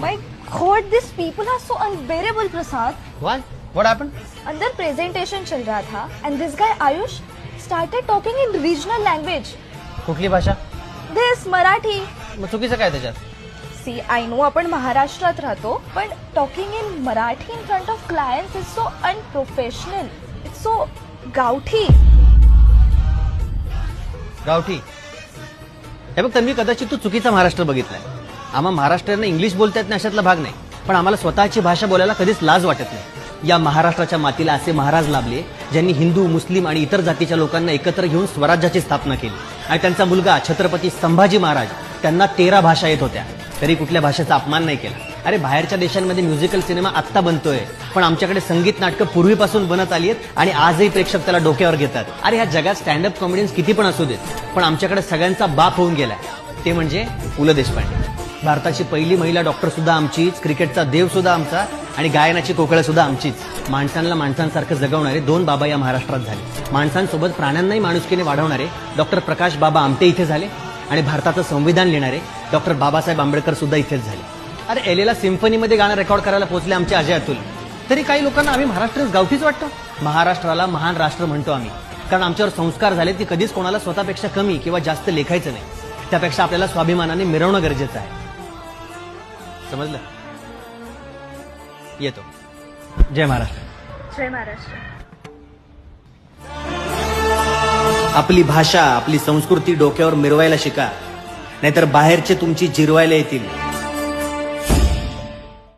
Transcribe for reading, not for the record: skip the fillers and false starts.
My God, these people are so unbearable, Prasad. Why? What happened? अंदर presentation चल रहा था and this guy Ayush started talking in regional language. कुठली भाषा? This Marathi. मग चुकीचं काय त्याच्यात? See, I know आपण महाराष्ट्रात राहतो, पण talking in Marathi in front of clients is so unprofessional. It's so गावठी. गावठी. हे बघ तन्वी, कदाचित तू चुकीचा महाराष्ट्र बघितलाय. आम्हा महाराष्ट्रीयांना इंग्लिश बोलता येत नाही अशातला भाग नाही, पण आम्हाला स्वतःची भाषा बोलायला कधीच लाज वाटत नाही. या महाराष्ट्राच्या मातीला असे महाराज लाभले ज्यांनी हिंदू, मुस्लिम आणि इतर जातीच्या लोकांना एकत्र घेऊन स्वराज्याची स्थापना केली. आणि त्यांचा मुलगा छत्रपती संभाजी महाराज, त्यांना 13 भाषा येत होत्या, तरी कुठल्या भाषेचा अपमान नाही केला. अरे बाहेरच्या देशांमध्ये म्युझिकल सिनेमा आत्ता बनतोय, पण आमच्याकडे संगीत नाटकं पूर्वीपासून बनत आली आहेत आणि आजही प्रेक्षक त्याला डोक्यावर घेतात. अरे ह्या जगात स्टँडअप कॉमेडियन्स किती पण असू देत, पण आमच्याकडे सगळ्यांचा बाप होऊन गेलाय, ते म्हणजे पु ल देशपांडे. भारताची पहिली महिला डॉक्टर सुद्धा आमचीच, क्रिकेटचा देव सुद्धा आमचा आणि गायनाची कोकिळा सुद्धा आमचीच. माणसांना माणसांसारखं जगवणारे 2 बाबा या महाराष्ट्रात झाले. माणसांसोबत प्राण्यांनाही माणुसकीने वाढवणारे डॉक्टर प्रकाश बाबा आमटे इथे झाले आणि भारताचं संविधान लिहिणारे डॉक्टर बाबासाहेब आंबेडकर सुद्धा इथेच झाले. अरे एलेला सिम्फनीमध्ये गाणं रेकॉर्ड करायला पोहोचले आमचे अजय अतुल. तरी काही लोकांना आम्ही महाराष्ट्र गावठीच वाटतो. महाराष्ट्राला महान राष्ट्र म्हणतो आम्ही, कारण आमच्यावर संस्कार झाले की कधीच कोणाला स्वतःपेक्षा कमी किंवा जास्त लेखायचं नाही. त्यापेक्षा आपल्याला स्वाभिमानाने मिरवणं गरजेचं आहे. समजलं? येतो. जय महाराष्ट्र. जय महाराष्ट्र. आपली भाषा, आपली संस्कृती डोक्यावर मिरवायला शिका, नाहीतर बाहेरचे तुमची जिरवायला येतील.